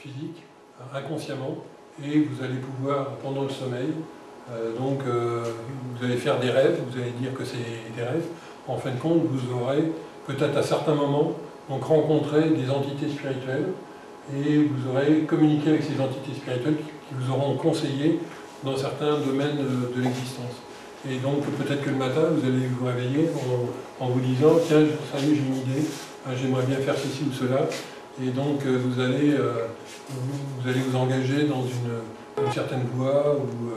physique, inconsciemment, et vous allez pouvoir, pendant le sommeil, vous allez faire des rêves, vous allez dire que c'est des rêves. En fin de compte, vous aurez peut-être à certains moments rencontré des entités spirituelles et vous aurez communiqué avec ces entités spirituelles qui vous auront conseillé dans certains domaines de l'existence. Et donc peut-être que le matin, vous allez vous réveiller en vous disant « Tiens, ça y est, j'ai une idée, j'aimerais bien faire ceci ou cela ». Et donc vous allez vous engager dans une certaine voie ou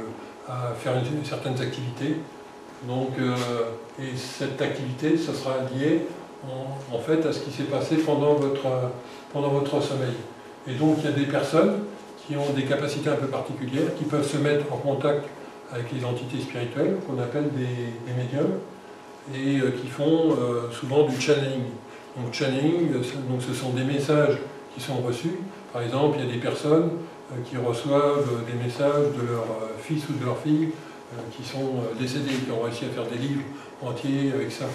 à faire certaines activités. Donc, et cette activité, ce sera lié en fait à ce qui s'est passé pendant votre sommeil. Et donc il y a des personnes qui ont des capacités un peu particulières, qui peuvent se mettre en contact avec les entités spirituelles, qu'on appelle des médiums, et qui font souvent du channeling. Donc channeling, ce sont des messages qui sont reçus. Par exemple, il y a des personnes qui reçoivent des messages de leur fils ou de leur fille qui sont décédés, qui ont réussi à faire des livres entiers avec ça.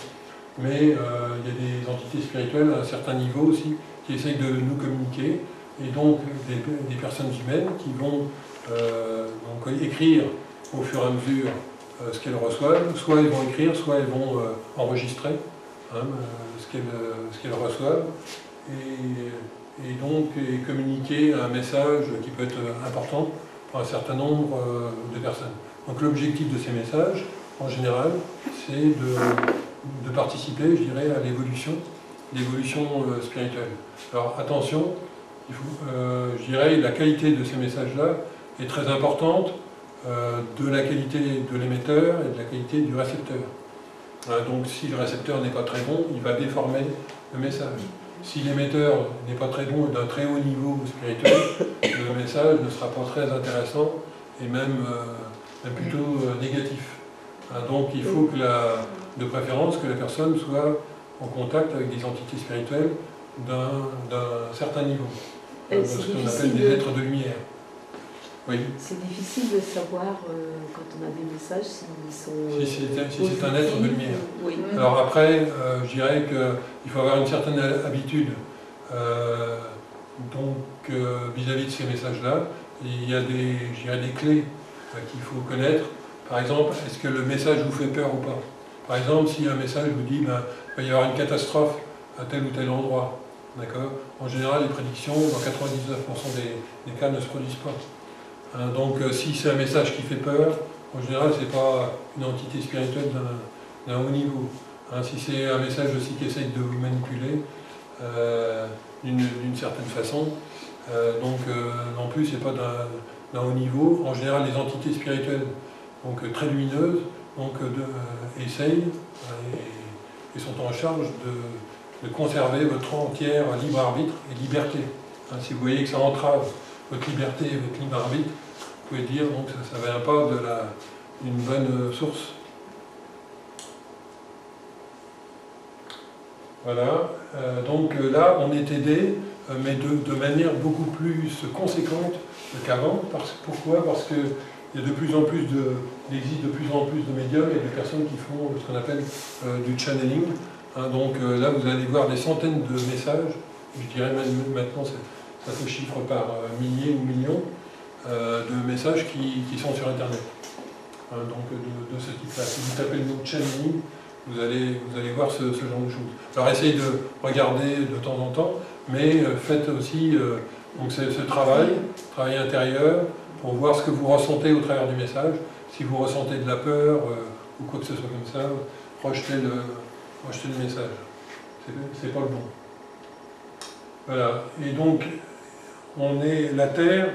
Mais il y a des entités spirituelles à un certain niveau aussi qui essayent de nous communiquer, et donc des personnes humaines qui vont écrire au fur et à mesure ce qu'elles reçoivent. Soit elles vont écrire, soit elles vont enregistrer ce qu'elles reçoivent, et donc communiquer un message qui peut être important pour un certain nombre de personnes. Donc l'objectif de ces messages, en général, c'est de participer, je dirais, à l'évolution spirituelle. Alors attention, je dirais, la qualité de ces messages-là est très importante, de la qualité de l'émetteur et de la qualité du récepteur. Donc si le récepteur n'est pas très bon, il va déformer le message. Si l'émetteur n'est pas très bon et d'un très haut niveau spirituel, le message ne sera pas très intéressant et même plutôt négatif. Donc il faut de préférence que la personne soit en contact avec des entités spirituelles d'un certain niveau, ce qu'on appelle des êtres de lumière. Oui. C'est difficile de savoir quand on a des messages s'ils sont... Si c'est un être de lumière. Oui. Alors après, je dirais qu'il faut avoir une certaine habitude vis-à-vis de ces messages-là. Il y a des clés qu'il faut connaître. Par exemple, est-ce que le message vous fait peur ou pas? Par exemple, si un message vous dit il va y avoir une catastrophe à tel ou tel endroit, d'accord? En général, les prédictions, dans 99% des cas, ne se produisent pas. Donc si c'est un message qui fait peur, en général c'est pas une entité spirituelle d'un haut niveau. Si c'est un message aussi qui essaye de vous manipuler d'une certaine façon, non plus c'est pas d'un haut niveau. En général les entités spirituelles, très lumineuses, essayent et sont en charge de conserver votre entière libre arbitre et liberté. Si vous voyez que ça entrave votre liberté et votre libre arbitre, vous pouvez dire que ça ne vient pas d'une bonne source. Voilà, donc là on est aidé, mais de manière beaucoup plus conséquente qu'avant. Pourquoi? Parce qu'il y a il existe de plus en plus de médiums et de personnes qui font ce qu'on appelle du channeling. Donc là vous allez voir des centaines de messages, je dirais même maintenant ça se chiffre par milliers ou millions de messages qui sont sur Internet. De ce type-là. Si vous tapez le mot channeling, vous allez voir ce genre de choses. Alors essayez de regarder de temps en temps, mais faites aussi ce travail intérieur, pour voir ce que vous ressentez au travers du message. Si vous ressentez de la peur ou quoi que ce soit comme ça, rejetez le message. C'est pas le bon. Voilà. Et donc, la Terre,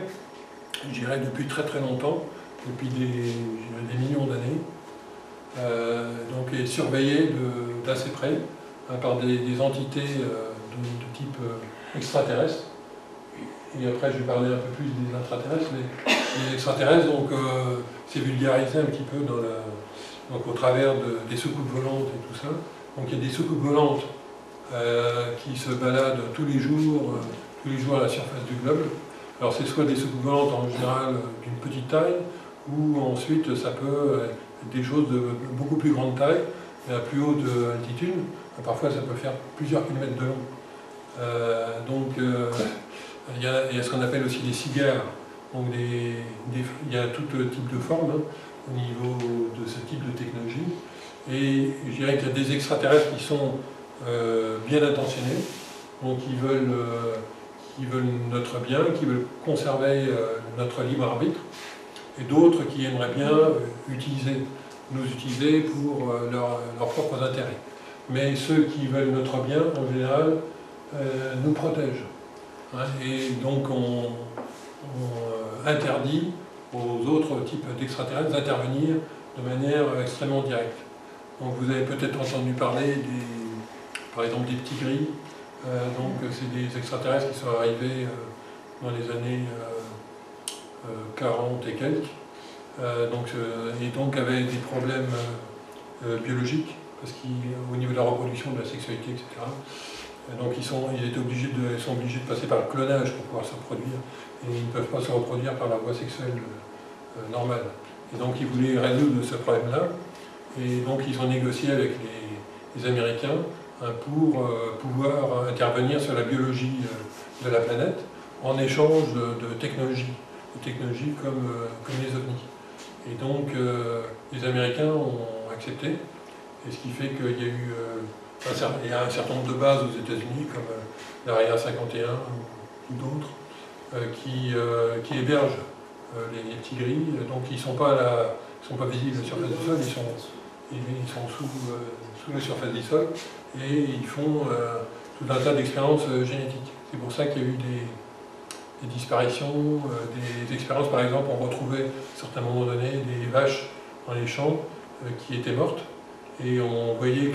je dirais depuis très très longtemps, depuis des millions d'années, est surveillée d'assez près par des entités de type extraterrestre. Et après je vais parler un peu plus des intraterrestres, mais les extraterrestres, c'est vulgarisé un petit peu au travers des soucoupes volantes et tout ça. Donc il y a des soucoupes volantes qui se baladent tous les jours à la surface du globe. Alors c'est soit des soucoupes volantes en général d'une petite taille, ou ensuite ça peut être des choses de beaucoup plus grande taille, mais à plus haute altitude. Parfois ça peut faire plusieurs kilomètres de long. Il y a ce qu'on appelle aussi des cigares. Donc il y a tout type de forme hein, au niveau de ce type de technologie. Et je dirais qu'il y a des extraterrestres qui sont bien intentionnés, donc qui veulent notre bien, qui veulent conserver notre libre arbitre, et d'autres qui aimeraient bien nous utiliser pour leurs propres intérêts. Mais ceux qui veulent notre bien, en général, nous protègent. Hein, et donc on interdit aux autres types d'extraterrestres d'intervenir de manière extrêmement directe. Donc vous avez peut-être entendu parler par exemple des petits gris. Donc c'est des extraterrestres qui sont arrivés dans les années 40 et quelques, et donc avaient des problèmes biologiques, parce qu'au niveau de la reproduction, de la sexualité, etc. Donc ils sont obligés de passer par le clonage pour pouvoir se reproduire, et ils ne peuvent pas se reproduire par la voie sexuelle normale. Et donc ils voulaient résoudre ce problème-là, et donc ils ont négocié avec les Américains pour pouvoir intervenir sur la biologie de la planète en échange de technologies comme les ovnis. Et donc les Américains ont accepté, et ce qui fait qu'il y a eu un certain nombre de bases aux États-Unis, comme l'Area 51 ou d'autres, qui hébergent les petits gris. Donc ils ne sont pas visibles à la surface du sol, ils sont sous la surface du sol, et ils font tout un tas d'expériences génétiques. C'est pour ça qu'il y a eu des disparitions, des expériences. Par exemple, on retrouvait à certains moments donnés des vaches dans les champs qui étaient mortes, et on voyait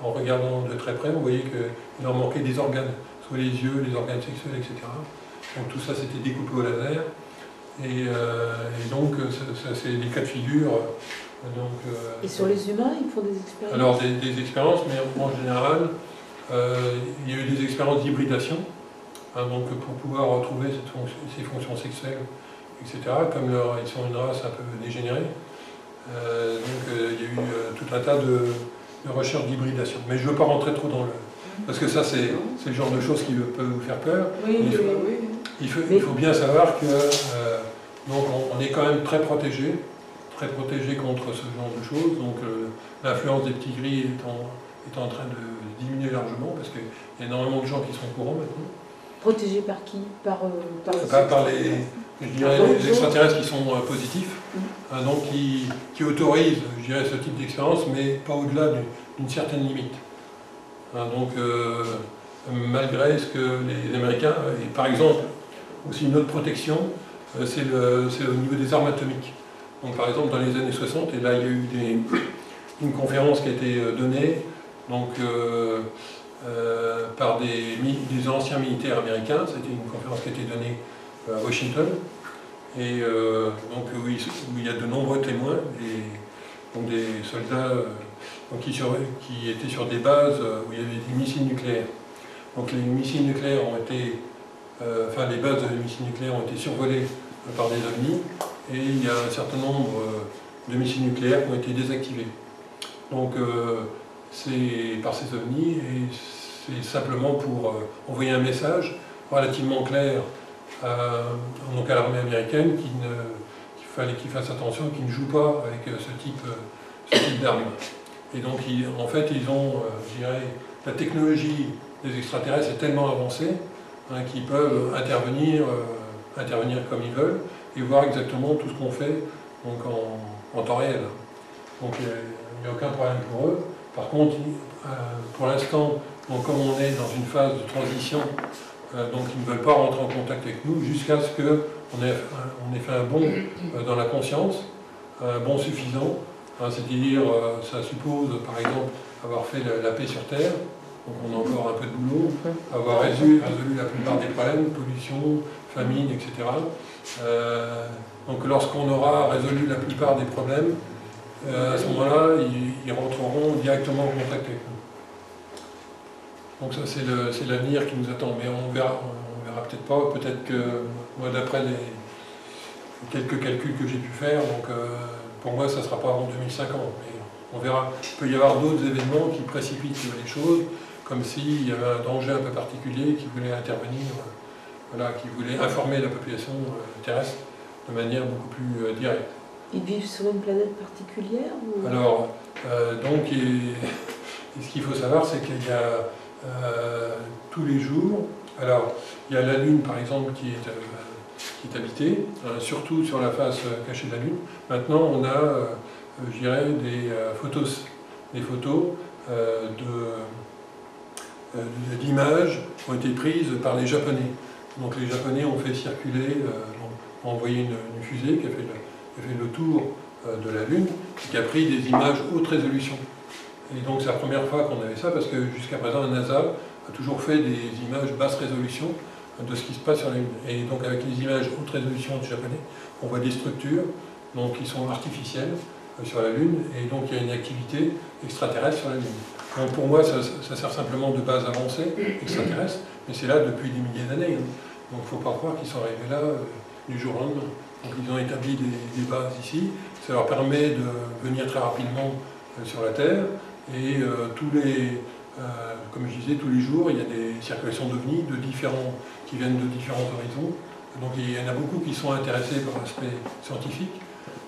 en regardant de très près, on voyait qu'il leur manquait des organes, soit les yeux, les organes sexuels, etc. Donc tout ça c'était découpé au laser, et donc ça c'est des cas de figure. Et sur les humains, ils font des expériences? Alors des expériences, mais en général, il y a eu des expériences d'hybridation, hein, donc pour pouvoir retrouver ces fonctions sexuelles, etc. Comme ils sont une race un peu dégénérée, il y a eu tout un tas de recherches d'hybridation. Mais je ne veux pas rentrer trop dans le... Parce que ça, c'est le genre de choses qui peut vous faire peur. Oui, il faut bien savoir que donc on est quand même très protégé contre ce genre de choses. Donc l'influence des petits gris est en train de diminuer largement, parce qu'il y a énormément de gens qui sont au courant maintenant. Protégés par qui? Par les extraterrestres qui sont positifs, hein, donc qui autorisent, je dirais, ce type d'expérience, mais pas au-delà d'une certaine limite. Hein, donc malgré ce que les Américains, et par exemple, aussi une autre protection, c'est au niveau des armes atomiques. Donc par exemple dans les années 60, et là il y a eu une conférence qui a été donnée donc, par des anciens militaires américains. C'était une conférence qui a été donnée à Washington, et donc où il y a de nombreux témoins, donc des soldats qui étaient sur des bases où il y avait des missiles nucléaires. Donc les missiles nucléaires ont été, les bases de missiles nucléaires ont été survolées par des ovnis, et il y a un certain nombre de missiles nucléaires qui ont été désactivés. Donc c'est par ces ovnis, et c'est simplement pour envoyer un message relativement clair donc à l'armée américaine qu'il fallait qu'ils fassent attention, qu'ils ne jouent pas avec ce type d'armes. Et donc en fait ils ont, je dirais, la technologie des extraterrestres est tellement avancée, hein, qu'ils peuvent intervenir comme ils veulent, et voir exactement tout ce qu'on fait donc en temps réel. Donc il n'y a aucun problème pour eux. Par contre, pour l'instant, comme on est dans une phase de transition, donc ils ne veulent pas rentrer en contact avec nous jusqu'à ce qu'on ait fait un bond dans la conscience, un bond suffisant, hein, c'est-à-dire ça suppose par exemple avoir fait la paix sur Terre, donc on a encore un peu de boulot, avoir résolu la plupart des problèmes, pollution, famine, etc. Donc lorsqu'on aura résolu la plupart des problèmes, à ce moment-là, ils rentreront directement en contact avec nous. Donc ça, c'est l'avenir qui nous attend, mais on verra peut-être pas. Peut-être que, moi, d'après les quelques calculs que j'ai pu faire, donc pour moi, ça ne sera pas avant 2050. Mais on verra. Il peut y avoir d'autres événements qui précipitent les choses, comme s'il y avait un danger un peu particulier qui voulait intervenir voilà, qui voulaient informer la population terrestre de manière beaucoup plus directe. Ils vivent sur une planète particulière ou... Alors, donc, ce qu'il faut savoir, c'est qu'il y a tous les jours, alors, il y a la Lune, par exemple, qui est habitée, surtout sur la face cachée de la Lune. Maintenant, on a, je dirais, des photos d'images qui ont été prises par les Japonais. Donc les Japonais ont fait circuler, ont envoyé une fusée qui a fait le tour de la Lune, qui a pris des images haute résolution. Et donc c'est la première fois qu'on avait ça, parce que jusqu'à présent la NASA a toujours fait des images basse résolution de ce qui se passe sur la Lune. Et donc avec les images haute résolution du Japonais, on voit des structures donc, qui sont artificielles sur la Lune, et donc il y a une activité extraterrestre sur la Lune. Donc pour moi, ça sert simplement de base avancée extraterrestre, mais c'est là depuis des milliers d'années. Donc il ne faut pas croire qu'ils sont arrivés là du jour au lendemain. Donc ils ont établi des bases ici, ça leur permet de venir très rapidement sur la Terre, et comme je disais, tous les jours, il y a des circulations d'OVNI qui viennent de différents horizons. Donc il y en a beaucoup qui sont intéressés par l'aspect scientifique,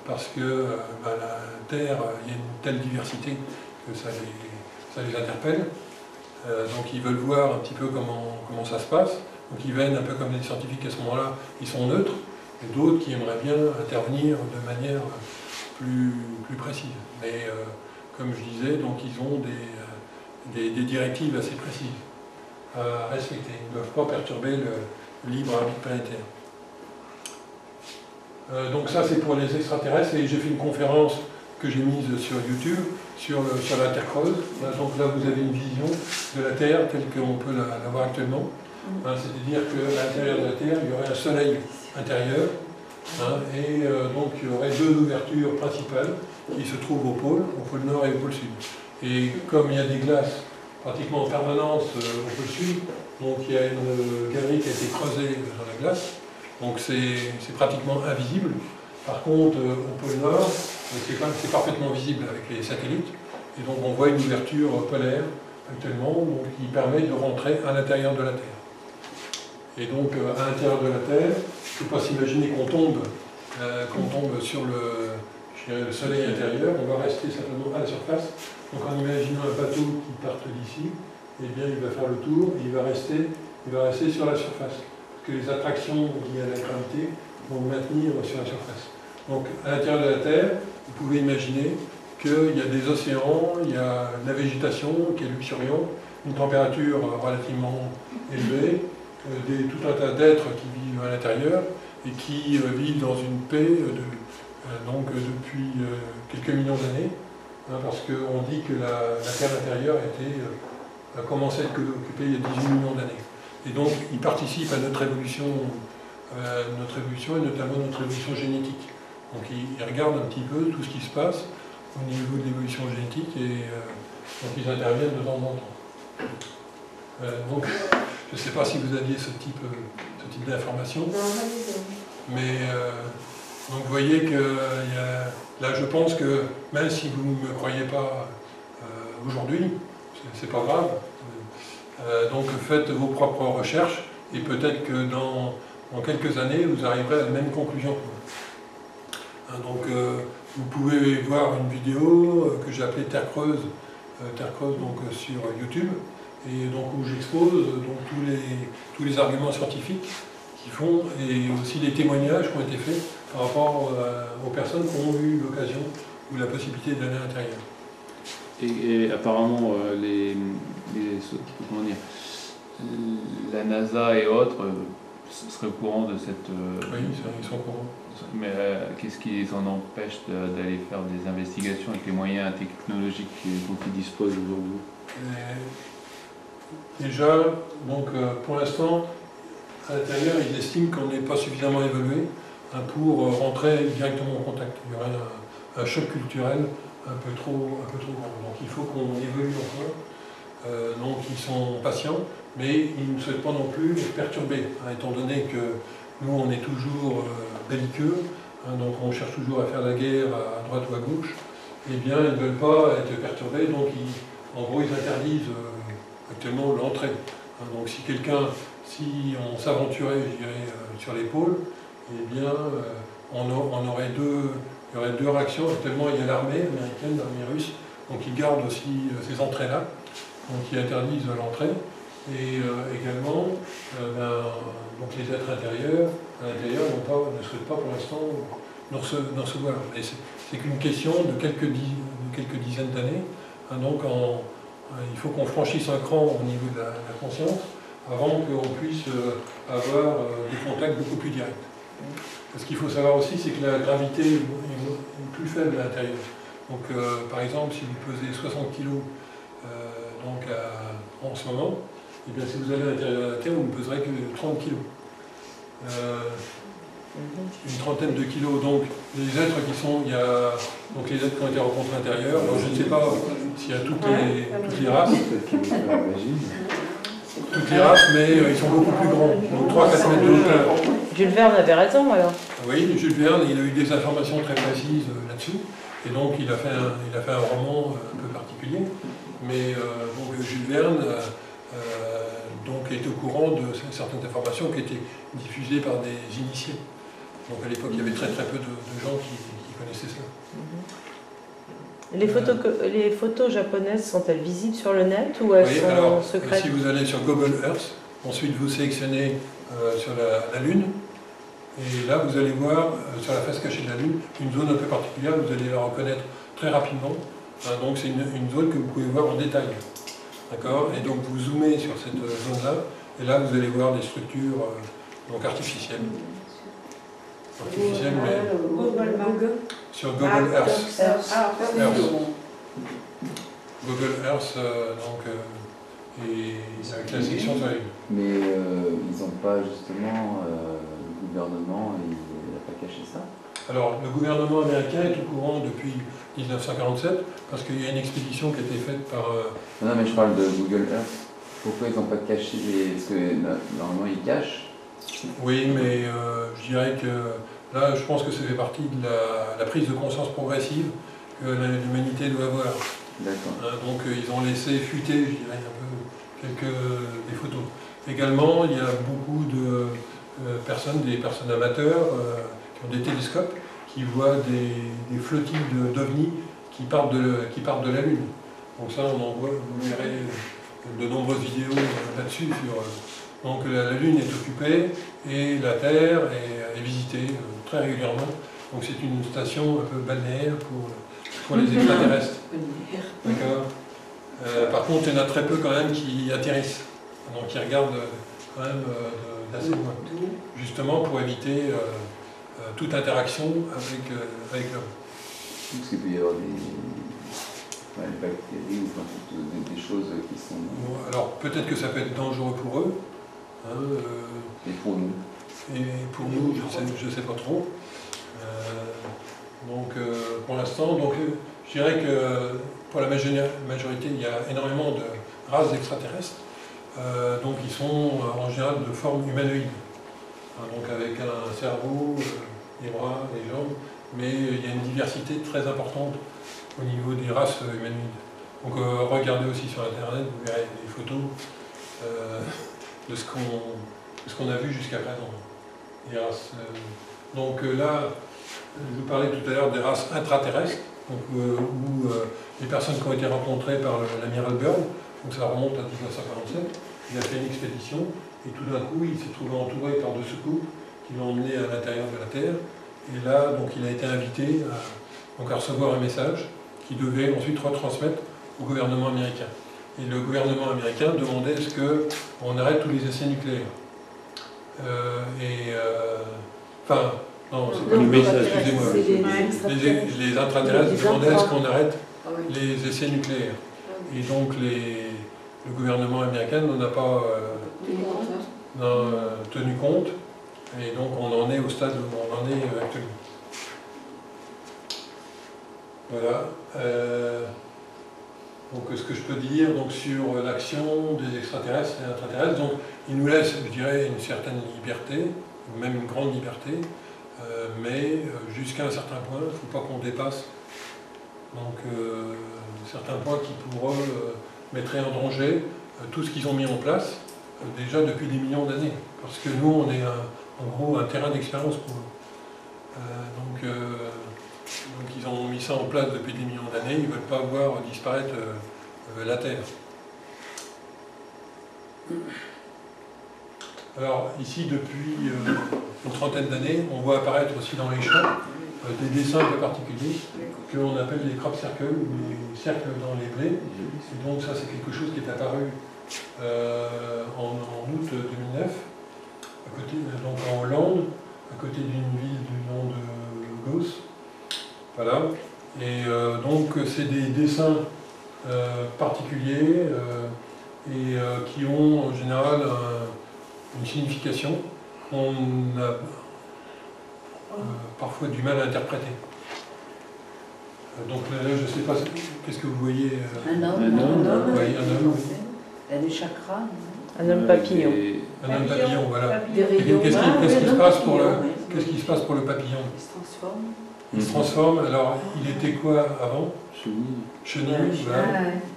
parce que la Terre, il y a une telle diversité que ça les interpelle. Donc ils veulent voir un petit peu comment ça se passe. Donc ils viennent un peu comme les scientifiques à ce moment-là, ils sont neutres, et d'autres qui aimeraient bien intervenir de manière plus précise. Mais comme je disais, donc ils ont des directives assez précises à respecter. Ils ne doivent pas perturber le libre arbitre planétaire. Donc ça c'est pour les extraterrestres, et j'ai fait une conférence que j'ai mise sur YouTube sur la Terre creuse. Donc là vous avez une vision de la Terre telle qu'on peut la voir actuellement. C'est-à-dire qu'à l'intérieur de la Terre, il y aurait un soleil intérieur, et donc il y aurait deux ouvertures principales qui se trouvent au pôle nord et au pôle sud. Et comme il y a des glaces pratiquement en permanence au pôle sud, donc il y a une galerie qui a été creusée dans la glace, donc c'est pratiquement invisible. Par contre, au pôle nord, c'est parfaitement visible avec les satellites, et donc on voit une ouverture polaire actuellement, donc, qui permet de rentrer à l'intérieur de la Terre. Et donc à l'intérieur de la Terre, il ne faut pas s'imaginer qu'on tombe sur le soleil intérieur, on va rester simplement à la surface. Donc en imaginant un bateau qui parte d'ici, eh bien il va faire le tour et il va rester sur la surface. Parce que les attractions liées à la gravité vont le maintenir sur la surface. Donc à l'intérieur de la Terre, vous pouvez imaginer qu'il y a des océans, il y a de la végétation qui est luxuriante, une température relativement élevée, tout un tas d'êtres qui vivent à l'intérieur et qui vivent dans une paix depuis quelques millions d'années, parce qu'on dit que la Terre intérieure a commencé à être occupée il y a 18 millions d'années. Et donc ils participent à notre évolution et notamment notre évolution génétique. Donc ils regardent un petit peu tout ce qui se passe au niveau de l'évolution génétique, et donc ils interviennent de temps en temps. Donc je ne sais pas si vous aviez ce type d'information, mais donc vous voyez que là je pense que même si vous ne me croyez pas aujourd'hui, c'est pas grave, donc faites vos propres recherches, et peut-être que dans quelques années vous arriverez à la même conclusion. Donc vous pouvez voir une vidéo que j'ai appelée Terre creuse donc, sur YouTube, et donc où j'expose tous les arguments scientifiques qui font, et aussi les témoignages qui ont été faits par rapport aux personnes qui ont eu l'occasion ou la possibilité d'aller à l'intérieur. Et apparemment, comment dire, la NASA et autres seraient au courant de cette... Oui, ils sont au courant. Mais qu'est-ce qui les en empêche d'aller faire des investigations avec les moyens technologiques dont ils disposent aujourd'hui? Déjà, donc, pour l'instant, à l'intérieur, ils estiment qu'on n'est pas suffisamment évolué pour rentrer directement en contact. Il y aurait un choc culturel un peu trop grand. Donc il faut qu'on évolue encore. Donc ils sont patients, mais ils ne souhaitent pas non plus être perturbés, étant donné que nous on est toujours belliqueux, donc on cherche toujours à faire la guerre à droite ou à gauche. Eh bien ils ne veulent pas être perturbés, donc en gros ils interdisent actuellement l'entrée Donc si on s'aventurait, je dirais, sur les pôles, eh bien, il y aurait deux réactions. Actuellement, il y a l'armée américaine, l'armée russe, donc ils gardent aussi ces entrées-là, donc ils interdisent l'entrée. Et également, donc les êtres intérieurs, à l'intérieur, ne souhaitent pas pour l'instant nous recevoir. Et c'est qu'une question de quelques dizaines d'années. Donc il faut qu'on franchisse un cran au niveau de la conscience avant qu'on puisse avoir des contacts beaucoup plus directs. Ce qu'il faut savoir aussi, c'est que la gravité est plus faible à l'intérieur. Donc par exemple, si vous pesez 60 kg en ce moment, et bien, si vous allez à l'intérieur de la Terre, vous ne peserez que 30 kg. Une trentaine de kilos. Donc, les êtres donc les êtres qui ont été rencontrés à l'intérieur. Alors, je ne sais pas s'il y a toutes les races. Toutes les races, mais ils sont beaucoup plus grands. Donc, 3-4 mètres de hauteur. Jules Verne avait raison, alors. Oui, Jules Verne, il a eu des informations très précises là-dessus. Et donc, il a fait un roman un peu particulier. Mais donc, Jules Verne donc est au courant de certaines informations qui étaient diffusées par des initiés. Donc à l'époque, il y avait très peu de gens qui connaissaient ça. Les photos japonaises sont-elles visibles sur le net ou elles sont secrètes? Si vous allez sur Google Earth, ensuite vous sélectionnez sur la Lune, et là vous allez voir sur la face cachée de la Lune une zone un peu particulière, vous allez la reconnaître très rapidement. Donc c'est une zone que vous pouvez voir en détail. D'accord? Et donc vous zoomez sur cette zone-là, et là vous allez voir des structures donc artificielles. Sur Google Earth. Google Earth, et avec la section sur la Lune. Mais ils n'ont pas justement, le gouvernement, il n'a pas caché ça? Alors, le gouvernement américain est au courant depuis 1947, parce qu'il y a une expédition qui a été faite par... Non, mais je parle de Google Earth. Pourquoi ils n'ont pas caché parce que normalement ils cachent? Oui, mais je dirais que là, je pense que ça fait partie de la prise de conscience progressive que l'humanité doit avoir. D'accord. Donc, ils ont laissé fuiter, je dirais, un peu des photos. Également, il y a beaucoup de des personnes amateurs, qui ont des télescopes, qui voient des flottilles d'ovnis qui partent de la Lune. Donc ça, vous verrez de nombreuses vidéos là-dessus. Donc la Lune est occupée et la Terre est visitée très régulièrement. Donc c'est une station un peu balnéaire pour les extraterrestres. D'accord. Par contre, il y en a très peu quand même qui atterrissent. Donc ils regardent quand même d'assez loin. Justement pour éviter toute interaction avec l'homme. Parce qu'il peut y avoir des bactéries ou des choses qui sont... Alors peut-être que ça peut être dangereux pour eux. Et pour nous? Et pour nous, je ne sais pas trop. Pour l'instant, je dirais que pour la majorité, il y a énormément de races extraterrestres. Donc ils sont en général de forme humanoïde. Donc avec un cerveau, des bras, des jambes, mais il y a une diversité très importante au niveau des races humanoïdes. Donc regardez aussi sur Internet, vous verrez des photos de ce qu'on a vu jusqu'à présent. Les races, donc là, je vous parlais tout à l'heure des races intraterrestres, où les personnes qui ont été rencontrées par l'amiral Byrd, donc ça remonte à 1947, il a fait une expédition, et tout d'un coup, il s'est trouvé entouré par deux soucoupes qui l'ont emmené à l'intérieur de la Terre. Et là, donc, il a été invité à recevoir un message qu'il devait ensuite retransmettre au gouvernement américain. Et le gouvernement américain demandait est-ce qu'on arrête tous les essais nucléaires. Non, c'est pas le message, excusez-moi. Les intraterrestres demandaient est-ce qu'on arrête les essais nucléaires. Et donc, le gouvernement américain n'en a pas tenu compte. Et donc on en est au stade où on en est actuellement. Voilà. Donc ce que je peux dire sur l'action des extraterrestres et intraterrestres, donc ils nous laissent, je dirais, une certaine liberté, même une grande liberté, mais jusqu'à un certain point, il ne faut pas qu'on dépasse. Donc certains points qui pour eux mettraient en danger tout ce qu'ils ont mis en place. déjà depuis des millions d'années. Parce que nous, on est en gros un terrain d'expérience pour eux. Donc ils ont mis ça en place depuis des millions d'années, ils ne veulent pas voir disparaître la Terre. Alors ici, depuis une trentaine d'années, on voit apparaître aussi dans les champs des dessins un peu particuliers qu'on appelle les crop circles, ou les cercles dans les blés. Et donc ça, c'est quelque chose qui est apparu en août 2009, à côté, donc en Hollande, à côté d'une ville du nom de Gauss. Voilà. Et donc c'est des dessins particuliers et qui ont en général une signification qu'on a parfois du mal à interpréter. Donc là, je ne sais pas, qu'est-ce que vous voyez Un homme. Oui, un homme. Il y a des chakras. Un homme papillon. Un homme papillon, voilà. Des rayons. Qu'est-ce qui se passe pour le papillon? Il se transforme. Il se transforme, alors il était quoi avant? Chenille, voilà.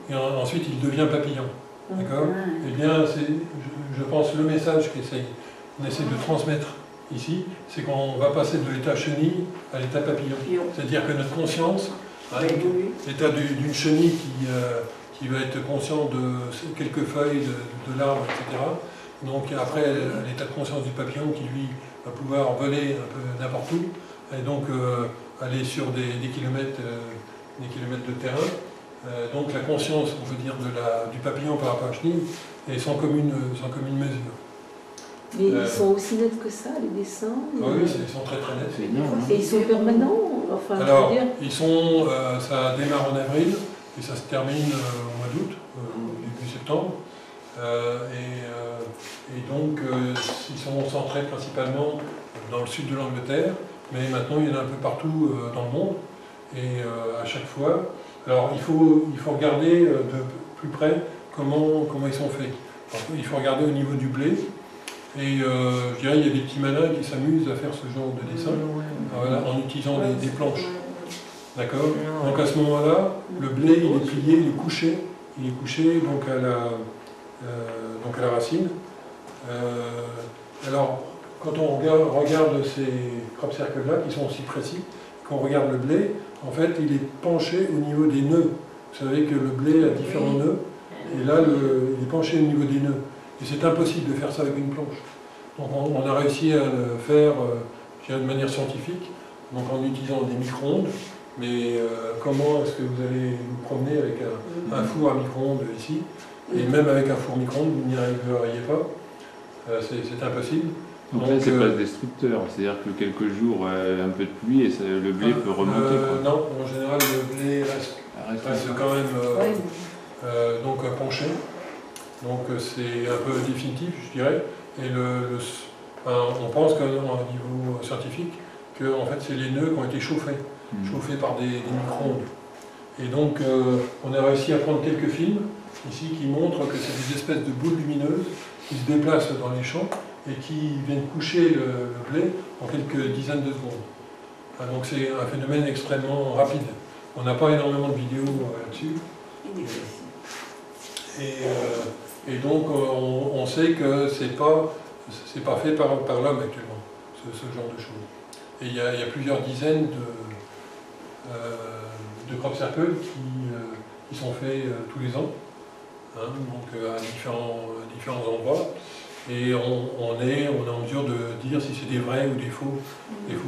Et ensuite il devient papillon. D'accord? Eh bien, je pense le message qu'on essaie de transmettre ici, c'est qu'on va passer de l'état chenille à l'état papillon. C'est-à-dire que notre conscience, l'état d'une chenille qui va être conscient de quelques feuilles de l'arbre, etc. Donc après, l'état de conscience du papillon qui lui va pouvoir voler un peu n'importe où, et donc aller sur des kilomètres de terrain. Donc la conscience, on peut dire, du papillon par rapport à la chenille est sans commune mesure. Mais ils sont aussi nets que ça, les dessins? Oui, ils sont très nets. C'est énorme. Et ils sont permanents? Enfin, alors, je veux dire... ils sont, ça démarre en avril et ça se termine au mois d'août, début septembre. Et donc, ils sont centrés principalement dans le sud de l'Angleterre, mais maintenant il y en a un peu partout dans le monde. Et à chaque fois, alors il faut regarder de plus près comment ils sont faits. Alors, il faut regarder au niveau du blé. Et je dirais il y a des petits malins qui s'amusent à faire ce genre de dessin voilà, en utilisant des planches. D'accord? Donc à ce moment-là, le blé il est plié, il est couché donc à la racine. Alors quand on regarde ces crop circles-là, qui sont aussi précis, quand on regarde le blé, en fait il est penché au niveau des nœuds. Vous savez que le blé a différents nœuds, et là il est penché au niveau des nœuds. Et c'est impossible de faire ça avec une planche. Donc on a réussi à le faire de manière scientifique, donc en utilisant des micro-ondes. Mais comment est-ce que vous allez vous promener avec un four à micro-ondes ici? Et même avec un four micro-ondes, vous n'y arriveriez pas. C'est impossible. Donc là, c'est pas destructeur, c'est-à-dire que quelques jours, un peu de pluie et le blé peut remonter. Non, en général, le blé reste quand même donc penché. Donc c'est un peu définitif, je dirais. Et on pense qu'au niveau scientifique, que en fait, c'est les nœuds qui ont été chauffés par des micro-ondes. Et donc, on a réussi à prendre quelques films ici qui montrent que c'est des espèces de boules lumineuses qui se déplacent dans les champs et qui viennent coucher le blé en quelques dizaines de secondes. Donc c'est un phénomène extrêmement rapide. On n'a pas énormément de vidéos là-dessus. Et donc on sait que c'est pas fait par l'homme actuellement, ce genre de choses. Et il y a plusieurs dizaines de crop circles qui sont faits tous les ans, donc à différents endroits. Et on est en mesure de dire si c'est des vrais ou des faux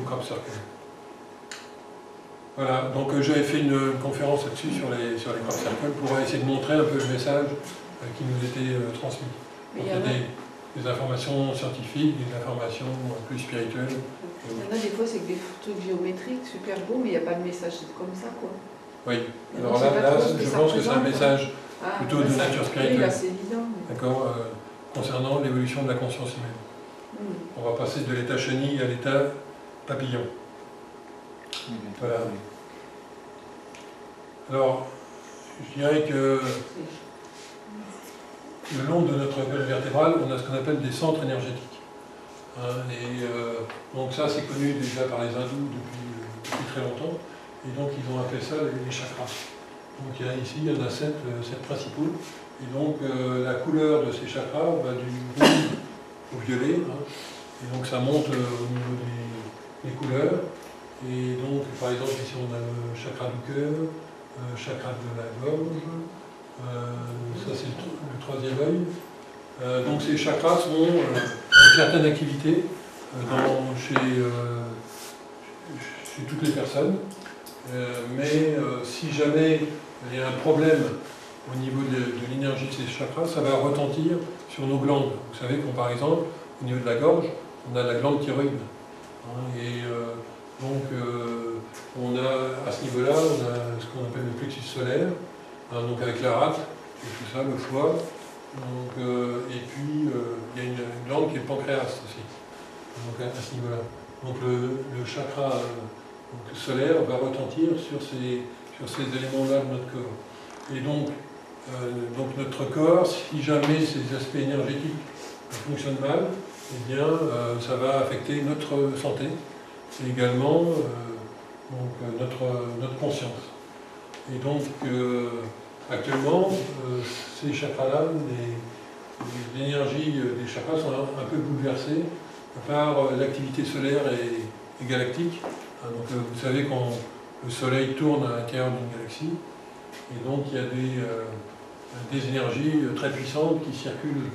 crop circles. Voilà, donc j'avais fait une conférence là-dessus sur les crop circles pour essayer de montrer un peu le message qui nous était transmis. Donc, il y a des informations scientifiques, des informations plus spirituelles. Il y en a des fois, c'est que des trucs géométriques, super beaux, mais il n'y a pas de message comme ça, quoi. Oui, alors là je pense que c'est un message plutôt de nature spirituelle. Oui, c'est évident. D'accord, concernant l'évolution de la conscience humaine. On va passer de l'état chenille à l'état papillon. Voilà. Alors, je dirais que le long de notre colonne vertébrale, on a ce qu'on appelle des centres énergétiques. Donc ça, c'est connu déjà par les hindous depuis très longtemps. Et donc, ils ont appelé ça les chakras. Donc ici, il y en a 7 principaux. Et donc la couleur de ces chakras va du rouge au violet, hein. Et donc ça monte au niveau des couleurs. Et donc par exemple ici on a le chakra du cœur, chakra de la gorge, ça c'est le troisième œil. Donc ces chakras ont une certaine activité chez toutes les personnes. Mais si jamais il y a un problème au niveau de l'énergie de ces chakras, ça va retentir sur nos glandes. Vous savez qu'on par exemple, au niveau de la gorge, on a la glande thyroïde. Hein, et donc on a à ce niveau-là, on a ce qu'on appelle le plexus solaire, hein, donc avec la rate et tout ça, le foie. Donc, et puis il y a une glande qui est le pancréas aussi, donc à ce niveau-là. Donc le chakra solaire va retentir sur ces éléments-là de notre corps. Et donc notre corps, si jamais ces aspects énergétiques fonctionnent mal, eh bien ça va affecter notre santé et également notre conscience. Et donc actuellement, ces chakras-là, l'énergie des chakras sont un peu bouleversées par l'activité solaire et galactique. Donc, vous savez que le Soleil tourne à l'intérieur d'une galaxie, et donc il y a des énergies très puissantes qui circulent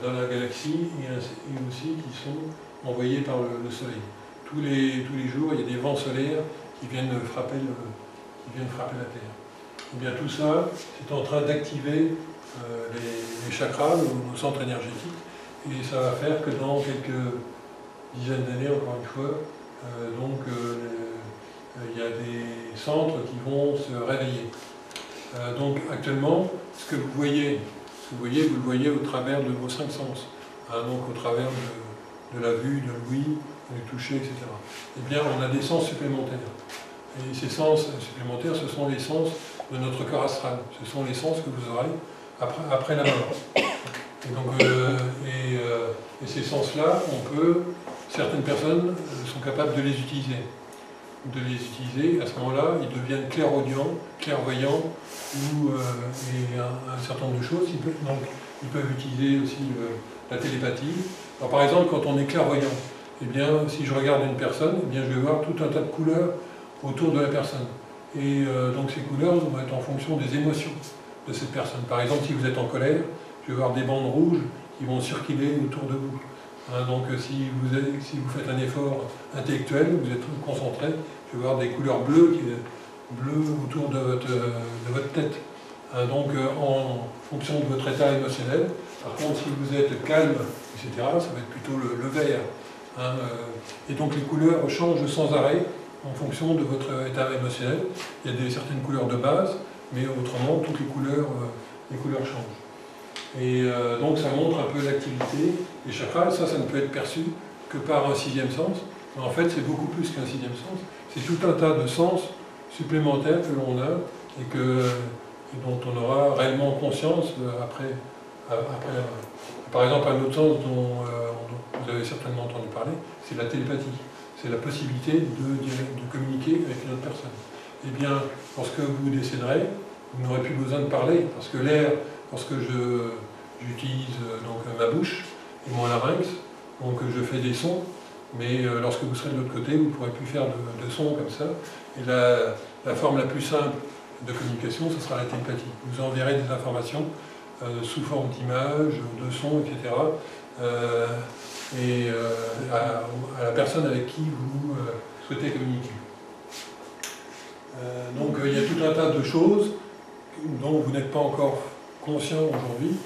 dans la galaxie et aussi qui sont envoyées par le Soleil. Tous les jours, il y a des vents solaires qui viennent frapper la Terre. Et bien tout ça, c'est en train d'activer les chakras, nos centres énergétiques, et ça va faire que dans quelques dizaines d'années, encore une fois, il y a des centres qui vont se réveiller. Donc actuellement, ce que vous voyez, vous le voyez au travers de vos 5 sens, hein, donc au travers de la vue, de l'ouïe, du toucher, etc. Eh bien, on a des sens supplémentaires. Et ces sens supplémentaires, ce sont les sens de notre corps astral. Ce sont les sens que vous aurez après la mort. Et donc, et ces sens-là, certaines personnes sont capables de les utiliser. À ce moment-là, ils deviennent clairaudients, clairvoyants, et un certain nombre de choses. Donc, ils peuvent utiliser aussi la télépathie. Alors, par exemple, quand on est clairvoyant, eh bien, si je regarde une personne, eh bien, je vais voir tout un tas de couleurs autour de la personne. Et donc ces couleurs vont être en fonction des émotions de cette personne. Par exemple, si vous êtes en colère, je vais voir des bandes rouges qui vont circuler autour de vous. Hein, donc si vous faites un effort intellectuel, vous êtes concentré, je vais voir des couleurs bleues autour de votre tête. Hein, donc en fonction de votre état émotionnel. Par contre, si vous êtes calme, etc., ça va être plutôt le vert. Hein, et donc les couleurs changent sans arrêt en fonction de votre état émotionnel. Il y a certaines couleurs de base, mais autrement, toutes les couleurs changent. Et donc ça montre un peu l'activité des chakras. Ça ne peut être perçu que par un 6e sens. Mais en fait, c'est beaucoup plus qu'un 6e sens. C'est tout un tas de sens supplémentaires que l'on a et dont on aura réellement conscience après la mort. Par exemple, un autre sens dont vous avez certainement entendu parler, c'est la télépathie. C'est la possibilité de communiquer avec une autre personne. Eh bien, lorsque vous décéderez, vous n'aurez plus besoin de parler, parce que l'air, lorsque j'utilise ma bouche et mon larynx, donc je fais des sons, mais lorsque vous serez de l'autre côté, vous ne pourrez plus faire de sons comme ça. Et la forme la plus simple de communication, ce sera la télépathie. Vous enverrez des informations sous forme d'images, de sons, etc. À la personne avec qui vous souhaitez communiquer. Donc il y a tout un tas de choses dont vous n'êtes pas encore conscient aujourd'hui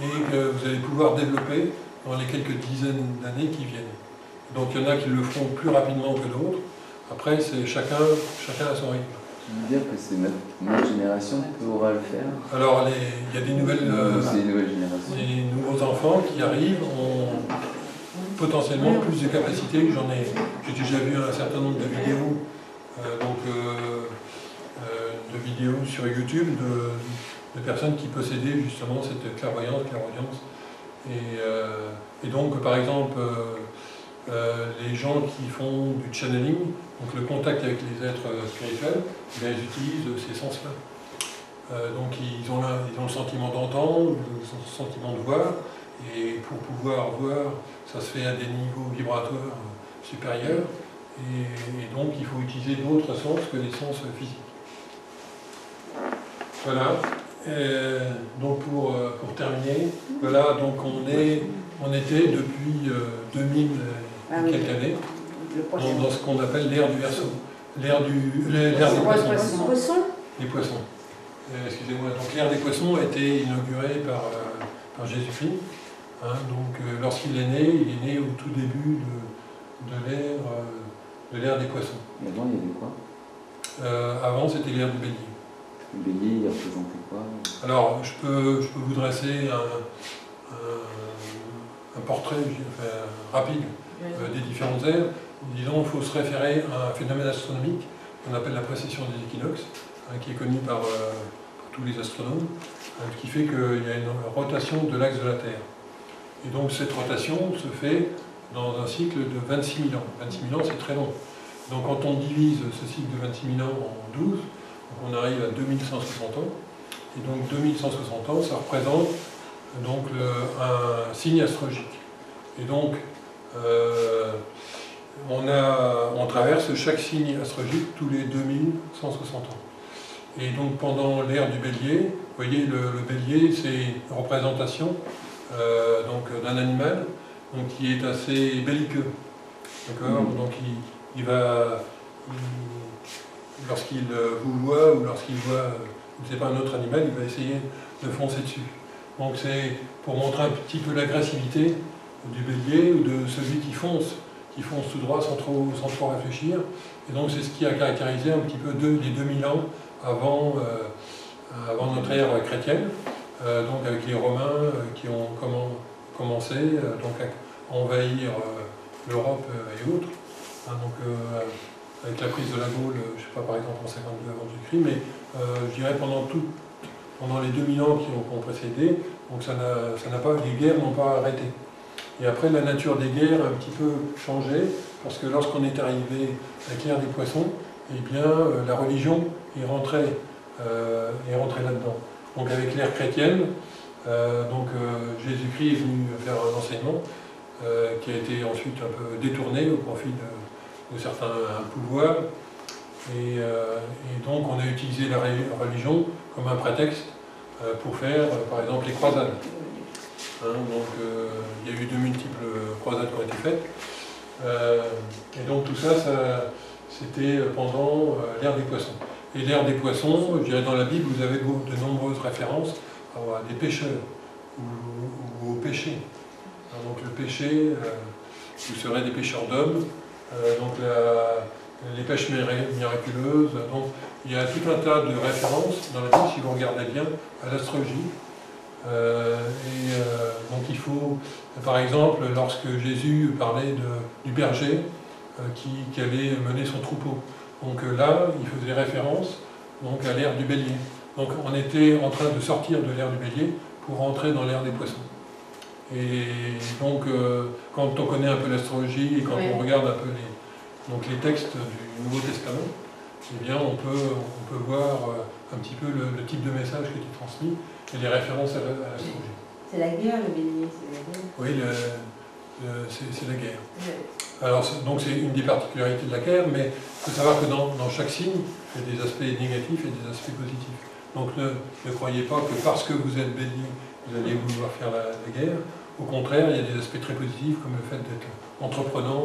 et que vous allez pouvoir développer dans les quelques dizaines d'années qui viennent. Donc il y en a qui le feront plus rapidement que d'autres. Après, c'est chacun à son rythme. Tu veux dire que c'est notre génération qui pourra le faire? Alors il y a des nouvelles générations. Les nouveaux enfants qui arrivent ont potentiellement plus de capacités que j'en ai. J'ai déjà vu un certain nombre de vidéos, de vidéos sur YouTube de personnes qui possédaient justement cette clairvoyance. Et donc, par exemple, les gens qui font du channeling, donc le contact avec les êtres spirituels, ils utilisent ces sens-là. Donc ils ont le sentiment d'entendre, le sentiment de voir, et pour pouvoir voir, ça se fait à des niveaux vibratoires supérieurs, et donc il faut utiliser d'autres sens que les sens physiques. Voilà. Donc pour terminer, voilà, donc on était depuis 2000 quelques années dans ce qu'on appelle l'ère du Verseau, l'ère des poissons. Les poissons. Excusez-moi. Donc l'ère des poissons a été inaugurée par Jésus-Christ. Hein, donc lorsqu'il est né au tout début de l'ère des poissons. Et avant, il y avait quoi? Avant, c'était l'ère du bélier. Le bélier, il représentait quoi? Alors, je peux vous dresser un portrait rapide des différentes ères. Disons, il faut se référer à un phénomène astronomique qu'on appelle la précession des équinoxes, qui est connu par tous les astronomes, qui fait qu'il y a une rotation de l'axe de la Terre. Et donc cette rotation se fait dans un cycle de 26 000 ans. 26 000 ans, c'est très long. Donc quand on divise ce cycle de 26 000 ans en 12, on arrive à 2160 ans. Et donc 2160 ans, ça représente donc un signe astrologique. Et donc on traverse chaque signe astrologique tous les 2160 ans. Et donc pendant l'ère du bélier, vous voyez le bélier, c'est une représentation d'un animal donc, qui est assez belliqueux. D'accord. Donc lorsqu'il vous voit ou lorsqu'il voit, je ne sais pas, un autre animal, il va essayer de foncer dessus. Donc c'est pour montrer un petit peu l'agressivité du bélier ou de celui qui fonce tout droit sans trop réfléchir. Et donc c'est ce qui a caractérisé un petit peu les 2000 ans avant notre ère chrétienne, donc avec les Romains qui ont commencé donc à envahir l'Europe et autres. Hein, donc avec la prise de la Gaule, je ne sais pas, par exemple en 52 avant Jésus-Christ, mais je dirais pendant les 2000 ans qui ont précédé, donc les guerres n'ont pas arrêté. Et après, la nature des guerres a un petit peu changé, parce que lorsqu'on est arrivé avec l'ère des poissons, eh bien, la religion est rentrée là-dedans. Donc avec l'ère chrétienne, Jésus-Christ est venu faire un enseignement qui a été ensuite un peu détourné au profit de certains pouvoirs. Et donc on a utilisé la religion comme un prétexte pour faire, par exemple, les croisades. Hein, donc il y a eu de multiples croisades qui ont été faites. Et donc tout ça c'était pendant l'ère des poissons. Et l'ère des poissons, je dirais dans la Bible, vous avez de nombreuses références à des pêcheurs ou au péché. Donc le péché, vous serez des pêcheurs d'hommes, donc les pêches miraculeuses. Donc il y a tout un tas de références dans la Bible, si vous regardez bien, à l'astrologie. Donc il faut, par exemple, lorsque Jésus parlait du berger qui allait mener son troupeau. Donc là, il faisait référence donc, à l'ère du bélier. Donc on était en train de sortir de l'ère du bélier pour rentrer dans l'ère des poissons. Et donc quand on connaît un peu l'astrologie et quand on regarde un peu les textes du Nouveau Testament, eh bien on peut voir un petit peu le type de message qui est transmis et les références à l'astrologie. C'est la guerre, le bélier, c'est la guerre. Oui, c'est la guerre. Alors, donc c'est une des particularités de la guerre, mais il faut savoir que dans chaque signe, il y a des aspects négatifs et des aspects positifs. Donc ne croyez pas que parce que vous êtes bélier, vous allez vouloir faire la guerre. Au contraire, il y a des aspects très positifs, comme le fait d'être entreprenant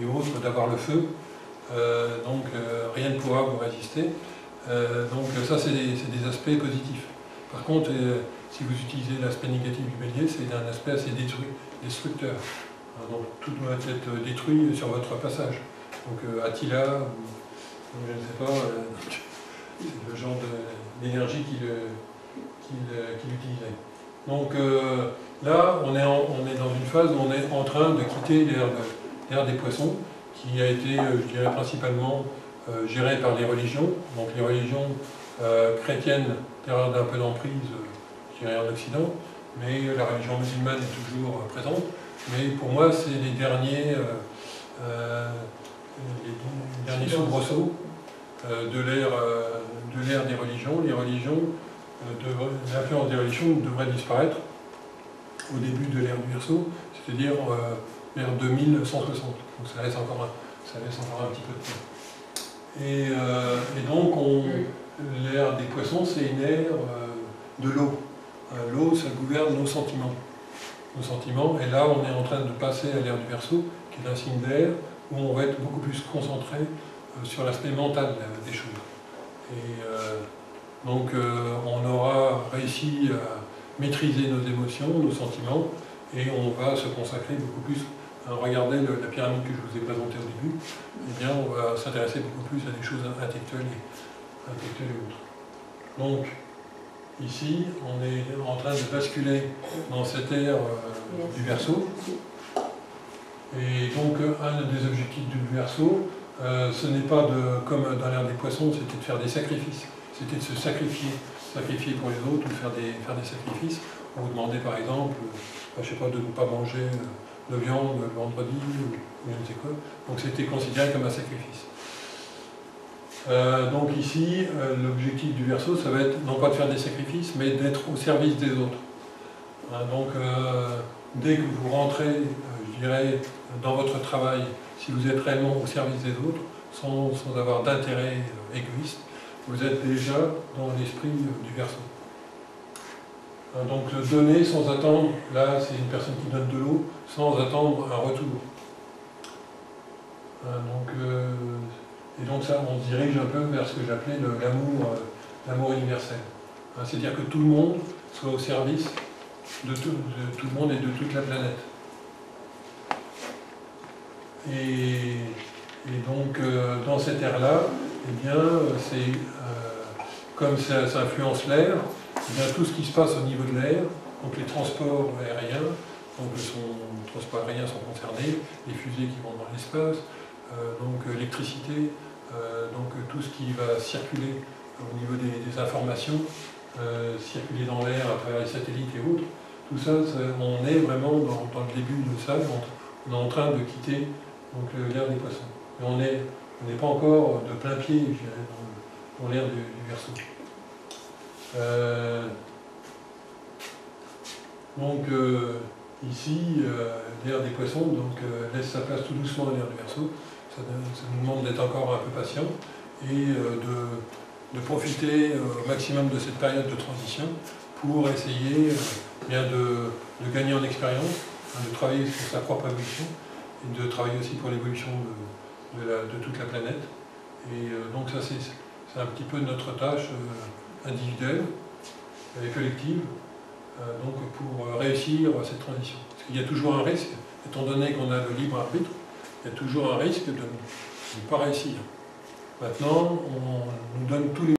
et autres, d'avoir le feu. Donc rien ne pourra vous résister. Donc ça, c'est des aspects positifs. Par contre, si vous utilisez l'aspect négatif du bélier, c'est un aspect assez destructeur. Donc tout doit être détruit sur votre passage. Donc Attila, ou je ne sais pas, c'est le genre d'énergie qu'il utilisait. Donc là, on est dans une phase où on est en train de quitter l'ère des poissons, qui a été, je dirais, principalement gérée par les religions. Donc les religions chrétiennes perdent un peu d'emprise, je dirais, en Occident, mais la religion musulmane est toujours présente. Mais pour moi, c'est les derniers soubresauts de l'ère des religions. Les religions l'influence des religions devrait disparaître au début de l'ère du Verseau, c'est-à-dire vers 2160. Donc ça laisse encore un petit peu de temps. Et donc, l'ère des poissons, c'est une ère de l'eau. L'eau, ça gouverne nos sentiments. Nos sentiments, et là, on est en train de passer à l'ère du Verseau, qui est un signe d'air, où on va être beaucoup plus concentré sur l'aspect mental des choses. Et donc, on aura réussi à maîtriser nos émotions, nos sentiments, et on va se consacrer beaucoup plus. Regardez la pyramide que je vous ai présentée au début, eh bien, on va s'intéresser beaucoup plus à des choses intellectuelles et autres. Donc, ici, on est en train de basculer dans cette ère du Verseau. Et donc, un des objectifs du Verseau, ce n'est pas comme dans l'ère des poissons, c'était de faire des sacrifices. C'était de se sacrifier pour les autres ou faire des sacrifices. On vous demandait par exemple, je ne sais pas, de ne pas manger de viande le vendredi ou je ne sais quoi. Donc c'était considéré comme un sacrifice. Donc ici, l'objectif du Verseau, ça va être non pas de faire des sacrifices, mais d'être au service des autres. Donc dès que vous rentrez, je dirais, dans votre travail, si vous êtes réellement au service des autres, sans avoir d'intérêt égoïste, vous êtes déjà dans l'esprit du Verseau. Donc donner sans attendre, là c'est une personne qui donne de l'eau, sans attendre un retour. Et donc ça, on se dirige un peu vers ce que j'appelais l'amour universel. C'est-à-dire que tout le monde soit au service de tout le monde et de toute la planète. Et donc dans cette ère-là, eh bien, comme ça influence l'air, eh bien, tout ce qui se passe au niveau de l'air, donc les transports aériens, donc les transports aériens sont concernés, les fusées qui vont dans l'espace, donc l'électricité, donc tout ce qui va circuler au niveau des informations, circuler dans l'air à travers les satellites et autres, tout ça, on est vraiment dans le début de ça, on est en train de quitter l'ère des poissons. Mais on n'est pas encore de plein pied, je dirais, dans l'ère du Verseau. Donc ici, l'ère des poissons laisse sa place tout doucement à l'ère du Verseau. Ça nous demande d'être encore un peu patient et de profiter au maximum de cette période de transition pour essayer bien de gagner en expérience, de travailler sur sa propre évolution et de travailler aussi pour l'évolution de toute la planète. Et donc ça c'est un petit peu notre tâche individuelle et collective donc pour réussir cette transition. Parce qu'il y a toujours un risque, étant donné qu'on a le libre arbitre, il y a toujours un risque de ne pas réussir. Maintenant, on nous donne tous les